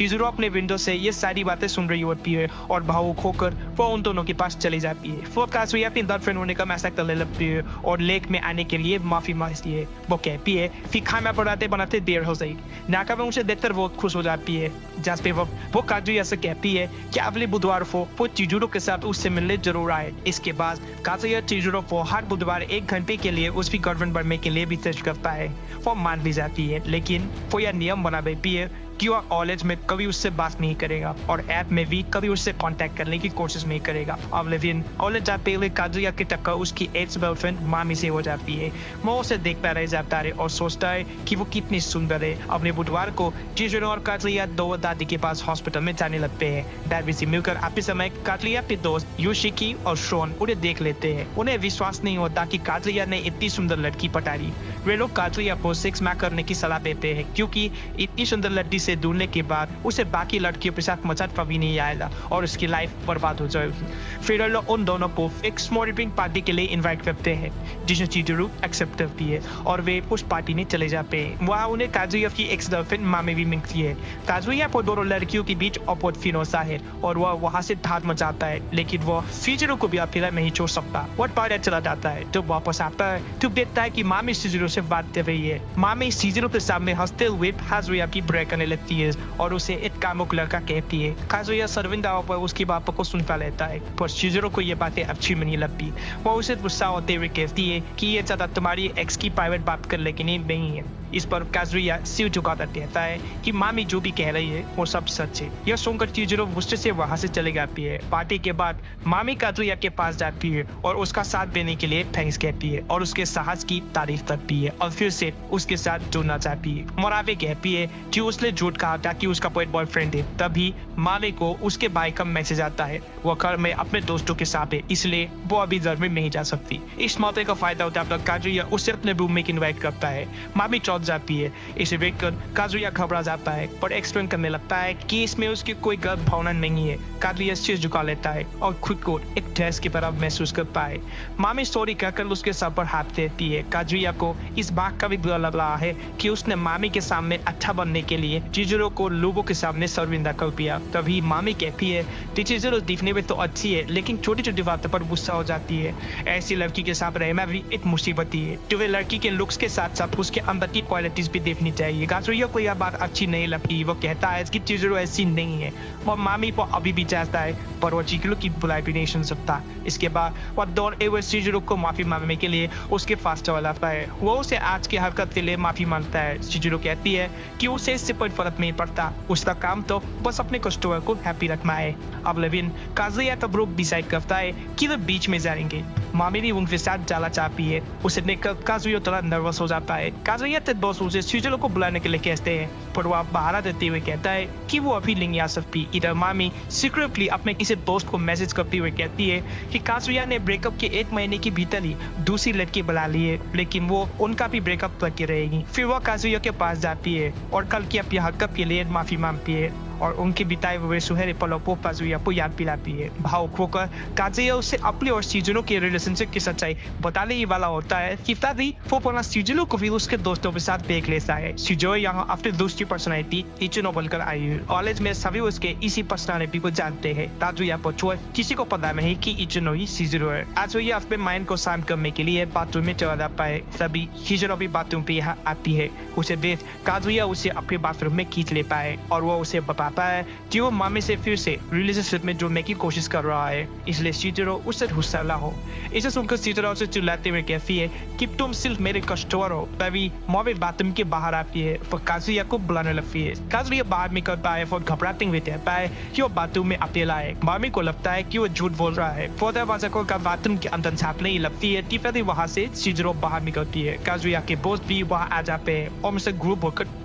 शिजुरो अपने विंडो से ये सारी बातें सुन रही होती है और भावुक होकर वो उन दोनों के पास चली जाती है। वो काजुया अपनी गर्लफ्रेंड होने का मैसेज करने लगती है और लेक में आने के लिए माफी मांगती है। वो कहती है कि खाना बनाते बनाते देर हो गई। नाका में उसे देखकर वो खुश हो जाती है। जहाँ पे वो काजुया से कहती है कि अगले बुधवार को वो चिजुरो के साथ उससे मिलने जरूर आए। इसके बाद काजुया चिजुरो को हर बुधवार 1 घंटे के लिए उसकी गर्लफ्रेंड बनने के लिए भी सजेस्ट करता है। वो मान भी जाती है, लेकिन वो यह नियम बना देती है कि वह कॉलेज में कभी उससे बात नहीं करेगा और ऐप में भी कभी उससे कांटेक्ट करने की कोशिश नहीं करेगा। अब लेकिन कॉलेज जाते हुए काजुया की टक्कर उसकी एक्स गर्लफ्रेंड मामी से हो जाती है। वो उसे देखता रह जाता है और सोचता है कि वो कितनी सुंदर है। अपने बुधवार को चिजुरो और काजुया दो दादी के पास हॉस्पिटल में जाने लगते हैं। दादी से मिलकर आते समय काजुया के दोस्त योशिकी और शोन उन्हें देख लेते हैं। उन्हें विश्वास नहीं होता कि काजुया ने इतनी सुंदर लड़की पटाई। वे लोग काजुया को सेक्स मैच करने की सलाह देते हैं क्योंकि इतनी सुंदर लड़की से ढूंढने के बाद उसे बाकी लड़कियों के साथ मजाक कभी नहीं आएगा और उसकी लाइफ बर्बाद हो जाएगी। फिर लोग उन दोनों को एक स्मोकिंग पार्टी के लिए इनवाइट करते हैं जिसमें चिजुरो एक्सेप्ट करती है और वे उस पार्टी में चले जाते हैं। वहाँ उन्हें काजुया की एक्स गर्लफ्रेंड मामी भी मिलती है। काजुया को दोनों लड़कियों के बीच अपॉर्ड फील होता है और वह वहाँ से धात मचाता है, लेकिन वह चिजुरो को भी अकेला नहीं छोड़ सकता। वह टॉयलेट चला जाता है। जब वापस आता है तो देखता है कि मामी चिजुरो से बात कर रही है। मामी चिजुरो के सामने हंसते हुए काजुया की ब्रेक करने लगती है और उसे एक कामुक लड़का कहती है। काजुया शर्मिंदा पर उसकी बातों को सुनता लेता है, पर चिजुरो को ये बातें अच्छी नहीं लगती। वो उसे गुस्सा होते हुए कहती है कि ये ज्यादा तुम्हारी एक्स की प्राइवेट बात कर लेकिन नहीं है। इस पर काजुया सिर झुकाकर कहता है कि मामी जो भी कह रही है वो सब सच है। यह सुनकर चिजुरो गुस्से से वहां से चले जाती है। पार्टी के बाद मामी काजुया के पास जाती है और उसका साथ देने के लिए थैंक्स कहती है और उसके साहस की तारीफ करती है और फिर से उसके साथ जुड़ना चाहती है। मोरावे कहती है कि उसने झूठ कहा था कि उसका कोई बॉयफ्रेंड है। तभी मामी को उसके भाई का मैसेज आता है। वो घर में अपने दोस्तों के साथ है, इसलिए वो अभी घर में नहीं जा सकती। इस मौके का फायदा उठाकर काजुया उसे अपने रूम में इनवाइट करता है। मामी जाती है। इसे देखकर काजुया घबरा जाता है पर एक्सप्लेन करने लगता है कि इसमें उसकी कोई गलत भावना नहीं है। काजुया सिर झुका लेता है और खुद को एक ड्रेस की तरह महसूस करता है। मामी सॉरी कहकर उसके सर पर हाथ देती है। काजुया को इस बात का भी बुरा लग रहा है कि उसने मामी के सामने अच्छा बनने के लिए चिजुरो को लोगों के सामने शर्मिंदा कर दिया। तभी मामी कहती है कि चिजुरो दिखने में तो अच्छी है लेकिन छोटी छोटी बातों पर गुस्सा हो जाती है। ऐसी लड़की के साथ रहना भी एक मुसीबत ही है। तो वे लड़की के लुक्स के साथ साथ उसके अंदर की क्वालिटीज भी देखनी चाहिए। काजुया को यह बात अच्छी नहीं लगती। वो कहता है कि चिजुरो ऐसी नहीं है। वो मामी को अभी भी चाहता है पर वो चिजुरो की बुलाई भी नहीं सुन सकता। इसके बाद वो दौड़ते हुए चिजुरो को माफी मांगने के लिए उसके पास चला जाता है। वो उसे आज की हरकत के लिए माफी मांगता है। चिजुरो कहती है कि उसे इससे कोई फर्क नहीं पड़ता, उसका काम तो बस अपने कस्टमर को हैप्पी रखना है। अब लेकिन काजुया का ग्रुप डिसाइड करता है कि वे बीच में जाएंगे। मामी भी उनके साथ जाना चाहती है। उसे देखकर काजुया थोड़ा नर्वस हो जाता है। काजुया के दोस्त उसे चिजुरो को बुलाने के लिए कहते हैं पर वह बहाना देते हुए कहता है कि वो अभी नहीं आ सकती। इधर मामी सीक्रेटली अपने किसी दोस्त को मैसेज करते हुए कहती है कि काजुया ने ब्रेकअप के 1 महीने के भीतर ही दूसरी लड़की बुला ली है, लेकिन वो उनका भी ब्रेकअप करके रहेगी। फिर वो काजुया के पास जाती है और कल की अपनी हरकत के लिए माफी मांगती है और उनके बिताए हुए सुनहरे पलों को काजुया को याद दिलाती है। भावुक होकर काजुया उसे अपने और चिजुरो के रिलेशनशिप की सच्चाई बताने ही वाला होता है कि तभी वो अपना चिजुरो को भी उसके दोस्तों के साथ देख लेता है। चिजुरो यहाँ अपनी दूसरी पर्सनैलिटी इचिनो बनकर आई है। कॉलेज में सभी उसके इसी पर्सनैलिटी को जानते हैं। काजुया को छोड़ किसी को पता नहीं कि इचिनो ही चिजुरो है। काजुया अपने माइंड को शांत करने के लिए बाथरूम में चला जाता है। तभी चिजुरो भी बाथरूम पे यहाँ आती है। उसे देख काजुया उसे अपने बाथरूम में खींच लेता है और वो उसे बताता है कि वो मामी से फिर से रिलेशनशिप में जुड़ने की कोशिश कर रहा है, इसलिए चिजुरो उससे गुस्सा ना हो। इसे सुनकर चिजुरो उसे चिल्लाते हुए कहती है कि तुम सिर्फ मेरे कस्टमर हो। तभी मामी बाथरूम के बाहर आती है और काजुया को बुलाने लगती है। काजुया बाहर निकलता है और घबराते हुए कहता है कि वो बाथरूम में अकेला है। मामी को लगता है कि वो झूठ बोल रहा है। वो दरवाजा को बाथरूम के अंदर झाँकने ही लगती है। तभी वहां से चिजुरो बाहर निकलती है। काजुया के दोस्त भी वहां आ जाते हैं और उनसे ग्रुप होकर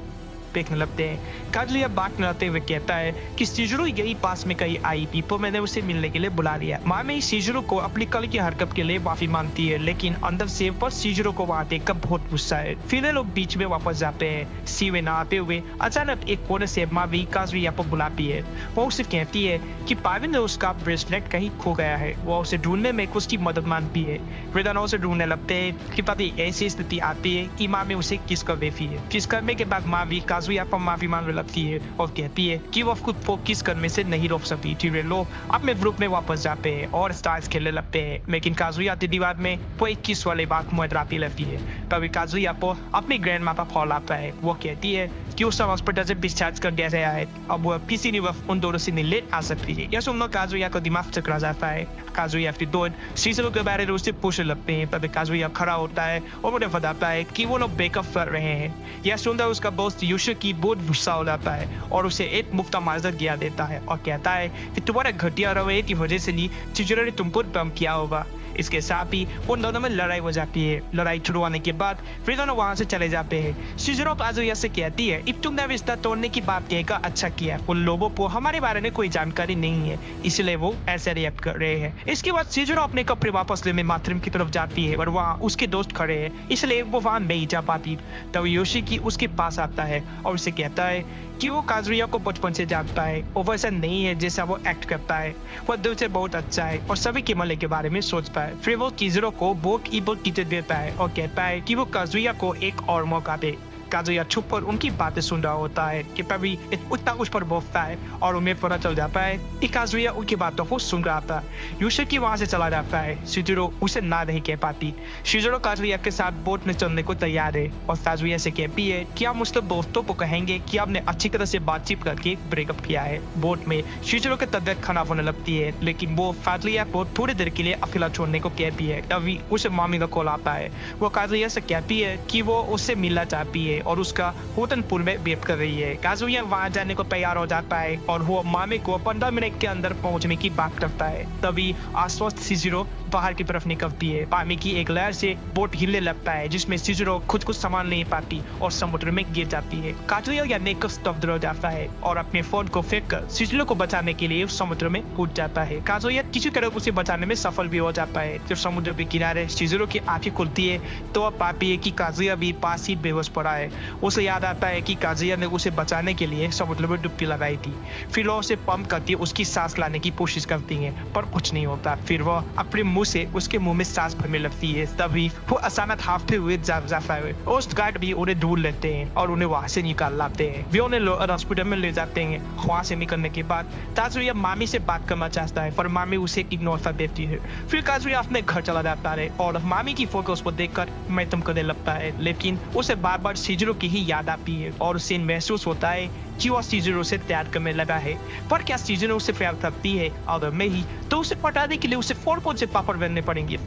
देखने लगते हैं। काजुया बात करते हुए कहता है कि चिजुरो यही पास में कहीं आई थी तो मैंने उसे मिलने के लिए बुला लिया। मामी चिजुरो को अपनी कल की हरकत के लिए माफी मांगती है, लेकिन अंदर से बस चिजुरो को वहां देखकर बहुत गुस्सा है। फिर ये लोग बीच में वापस जाते हैं। सीवे न आते हुए अचानक एक कोने से मामी काजुया को बुलाती है। वो उसे कहती है कि पाविन ने उसका ब्रेसलेट कहीं खो गया है। वो उसे ढूंढने में उसकी मदद मांगती है। वे दोनों उसे ढूंढने लगते हैं कि तभी ऐसी स्थिति आती है कि मामी उसे किस कर देती है। किस करने के बाद मामी काजुया पर माफी मांगने लगती है और कहती है कि वो खुद फोकस करने से नहीं रोक सकती। फिर लोग अपने ग्रुप में वापस जाते हैं और स्टार्स खेलने लगते हैं, लेकिन काजुया के दिमाग में वो 21 वाले बात मंडराती रहती है। तभी काजुया को अपनी ग्रैंड माँ पर कॉल आता है। वो कहती है कि उस हॉस्पिटल से डिस्चार्ज कर दिया गया है, अब वो किसी भी वक्त उन दोनों से मिलने आ सकती है। यह सुनकर काजुया को दिमाग चकरा जाता है। काजुया के दोस्त शिजुरो के बारे में उससे पूछने लगते हैं। तभी काजुया खड़ा होता है और उन्हें बताता है कि वो लोग ब्रेकअप कर रहे हैं। यह सुनकर उसका दोस्त युशिकी बहुत गुस्सा हो जाता है और उसे एक मुफ्त माजर दिया देता है और कहता है कि तुम्हारे घटिया रवैये की वजह से नहीं शिजुरो ने तुमको बम किया होगा। इसके साथ ही उन दोनों में लड़ाई हो जाती है। लड़ाई शुरू होने के बाद फिर दोनों वहां से चले जाते हैं। शिजुरो काजुया से कहती है अब तुमने रिश्ता तोड़ने की बात कहकर अच्छा किया, उन लोगों को हमारे बारे में कोई जानकारी नहीं है इसलिए वो ऐसे रिएक्ट कर रहे हैं। इसके बाद शिजुरो अपने कपड़े वापस लेने बाथरूम की तरफ जाती है और वहाँ उसके दोस्त खड़े हैं इसलिए वो वहां नहीं जा पाती। तब योशिकी उसके पास आता है और उसे कहता है कि वो काजुया को बचपन से जानता है और वैसा नहीं है जैसा वो एक्ट करता है। वो दिल से बहुत अच्छा है और सभी के मले के बारे में सोचता है। फिर वो शिजुरो को बहुत ईबल टीचर देता है और कहता है कि वो काजुया को एक और मौका दे। काजुया छुप कर उनकी बातें सुन रहा होता है कि तभी उतना उस पर बोलता है और उन्हें पता चल जाता है कि काजुया उनकी बातों को सुन रहा था। युशिकी वहां से चला जाता है। शिजुरो उसे ना नहीं कह पाती। शिजुरो काजुया के साथ बोट में चलने को तैयार है और काजुया से कहती है कि आप मुझसे दोस्तों को कहेंगे कि आपने अच्छी तरह से बातचीत करके ब्रेकअप किया है। बोट में शिजुरो की तबियत खराब होने लगती है लेकिन वो काजुया को थोड़ी देर के लिए अकेला छोड़ने को कहती है। तभी उसे मामी का कॉल आता है। वो काजुया से कहती है कि वो उससे मिलना चाहती है और उसका होटनपुर में वेट कर रही है। काजुया वहां जाने को तैयार हो जाता है और वो मामी को 15 मिनट के अंदर पहुंचने की बात करता है। तभी आश्वस्त शिजुरो बाहर की तरफ निकलती है। पानी की एक लहर से बोट हिलने लगता है जिसमें शिजुरो खुद को संभाल नहीं पाती और समुद्र में गिर जाती है। काजुया या नेको स्तब्ध हो जाता है और अपने फोन को फेंक कर शिजुरो को बचाने के लिए समुद्र में कूद जाता है। काजुया किसी तरह उसे बचाने में सफल भी हो जाता है। जब समुद्र के किनारे शिजुरो की आंखें खुलती है तो अब पाती है कि काजुया भी पास ही बेहोश पड़ा है। उसे याद आता है कि काजुया ने उसे बचाने के लिए समुद्र में डुबकी लगाई थी। फिर वो उसे पंप करके उसकी सांस लाने की कोशिश करती है पर कुछ नहीं होता। फिर वो अपने मुंह से उसके मुंह में सांस भरने लगती है। तभी वो अचानक हाफते हुए जाता है। कोस्ट गार्ड भी उन्हें ढूंढ लेते हैं और उन्हें वहां से निकाल लाते हैं। वे उन्हें हॉस्पिटल में ले जाते हैं। वहां से निकलने के बाद काजुया मामी से बात करना चाहता है पर मामी उसे इग्नोर कर देती है। फिर काजुया अपने घर चला जाता है और मामी की फोटोज को देखकर मैथम करने लगता है लेकिन उसे बार बार शिजुरो की ही याद आती है और उसे महसूस होता है कि वो शिजुरो से प्यार करने लगा है। पर क्या शिजुरो उसे प्यार करती है? अगर नहीं तो उसे पटाने के लिए उसे 4 से पापड़ बनने पड़ेंगे।